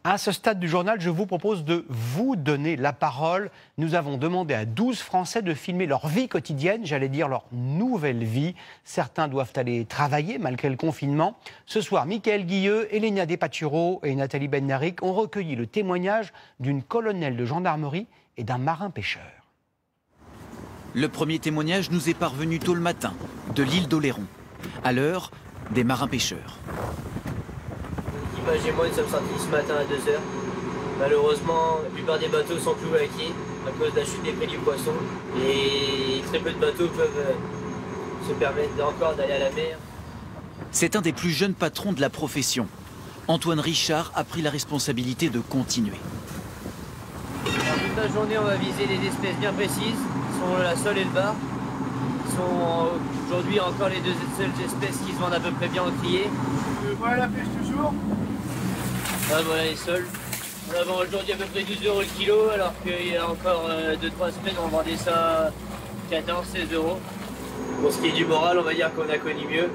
À ce stade du journal, je vous propose de vous donner la parole. Nous avons demandé à 12 Français de filmer leur vie quotidienne, j'allais dire leur nouvelle vie. Certains doivent aller travailler malgré le confinement. Ce soir, Mickaël Guilleux, Elena Despaturo et Nathalie Bennarik ont recueilli le témoignage d'une colonelle de gendarmerie et d'un marin pêcheur. Le premier témoignage nous est parvenu tôt le matin, de l'île d'Oléron, à l'heure des marins pêcheurs. L'image et moi, nous sommes sortis ce matin à 2 h. Malheureusement, la plupart des bateaux sont cloués à quai à cause de la chute des prix du poisson. Et très peu de bateaux peuvent se permettre encore d'aller à la mer. C'est un des plus jeunes patrons de la profession. Antoine Richard a pris la responsabilité de continuer. Alors, toute la journée, on va viser des espèces bien précises, qui sont la sole et le bar. Qui sont aujourd'hui encore les deux seules espèces qui se vendent à peu près bien au crier. Voilà la pêche toujours. Ah, voilà les sols. On la vend aujourd'hui à peu près 12 € le kilo, alors qu'il y a encore 2-3 semaines, on vendait ça 14-16 €. Pour ce qui est du moral, on va dire qu'on a connu mieux.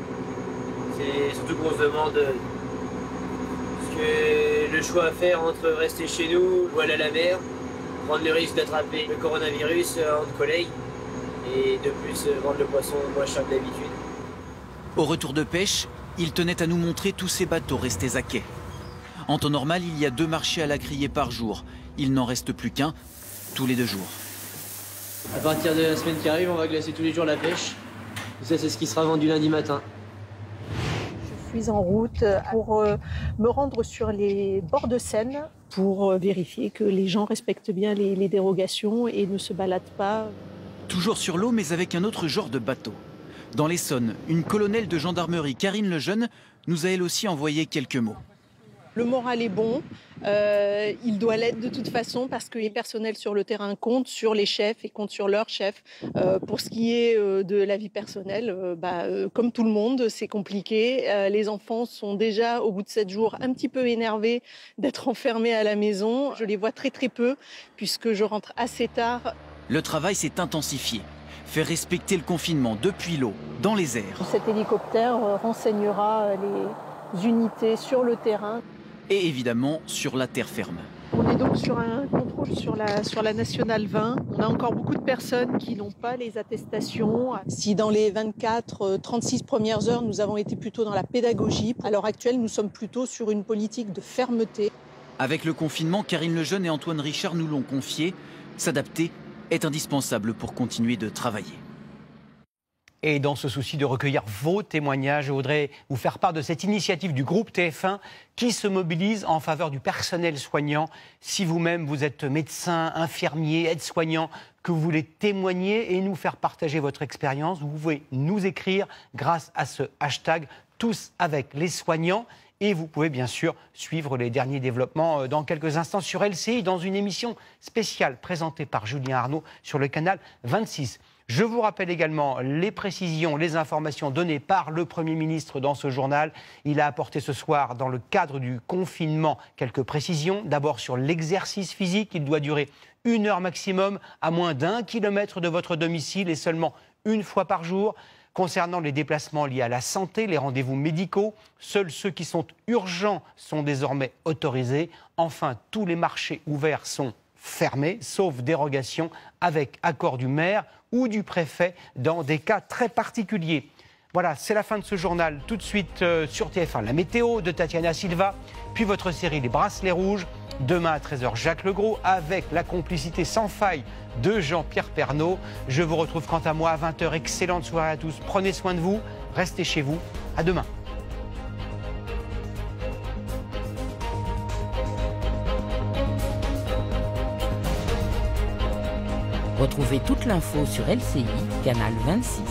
C'est surtout qu'on se demande ce que le choix à faire entre rester chez nous ou aller à la mer, prendre le risque d'attraper le coronavirus entre collègues et de plus vendre le poisson moins cher que d'habitude. Au retour de pêche, il tenait à nous montrer tous ces bateaux restés à quai. En temps normal, il y a 2 marchés à la criée par jour. Il n'en reste plus qu'un, tous les 2 jours. À partir de la semaine qui arrive, on va glacer tous les jours la pêche. Et ça, c'est ce qui sera vendu lundi matin. Je suis en route pour me rendre sur les bords de Seine pour vérifier que les gens respectent bien les dérogations et ne se baladent pas. Toujours sur l'eau, mais avec un autre genre de bateau. Dans l'Essonne, une colonelle de gendarmerie, Karine Lejeune, nous a elle aussi envoyé quelques mots. Le moral est bon, il doit l'être de toute façon parce que les personnels sur le terrain comptent sur les chefs et comptent sur leurs chefs. Pour ce qui est de la vie personnelle, comme tout le monde, c'est compliqué. Les enfants sont déjà, au bout de 7 jours, un petit peu énervés d'être enfermés à la maison. Je les vois très très peu puisque je rentre assez tard. Le travail s'est intensifié. Faire respecter le confinement depuis l'eau, dans les airs. Cet hélicoptère renseignera les unités sur le terrain. Et évidemment sur la terre ferme. On est donc sur un contrôle sur la Nationale 20. On a encore beaucoup de personnes qui n'ont pas les attestations. Si dans les 24-36 premières heures, nous avons été plutôt dans la pédagogie, à l'heure actuelle, nous sommes plutôt sur une politique de fermeté. Avec le confinement, Karine Lejeune et Antoine Richard nous l'ont confié, s'adapter est indispensable pour continuer de travailler. Et dans ce souci de recueillir vos témoignages, je voudrais vous faire part de cette initiative du groupe TF1 qui se mobilise en faveur du personnel soignant. Si vous-même vous êtes médecin, infirmier, aide-soignant, que vous voulez témoigner et nous faire partager votre expérience, vous pouvez nous écrire grâce à ce hashtag Tous avec les soignants. Et vous pouvez bien sûr suivre les derniers développements dans quelques instants sur LCI dans une émission spéciale présentée par Julien Arnaud sur le canal 26. Je vous rappelle également les précisions, les informations données par le Premier ministre dans ce journal. Il a apporté ce soir, dans le cadre du confinement, quelques précisions. D'abord sur l'exercice physique, il doit durer 1 heure maximum, à moins d'1 kilomètre de votre domicile et seulement 1 fois par jour. Concernant les déplacements liés à la santé, les rendez-vous médicaux, seuls ceux qui sont urgents sont désormais autorisés. Enfin, tous les marchés ouverts sont fermés, sauf dérogation avec accord du maire ou du préfet dans des cas très particuliers. Voilà, c'est la fin de ce journal. Tout de suite sur TF1, la météo de Tatiana Silva, puis votre série Les Bracelets Rouges. Demain à 13 h, Jacques Legros, avec la complicité sans faille de Jean-Pierre Pernaut. Je vous retrouve quant à moi à 20 h. Excellente soirée à tous. Prenez soin de vous, restez chez vous. À demain. Retrouvez toute l'info sur LCI, canal 26.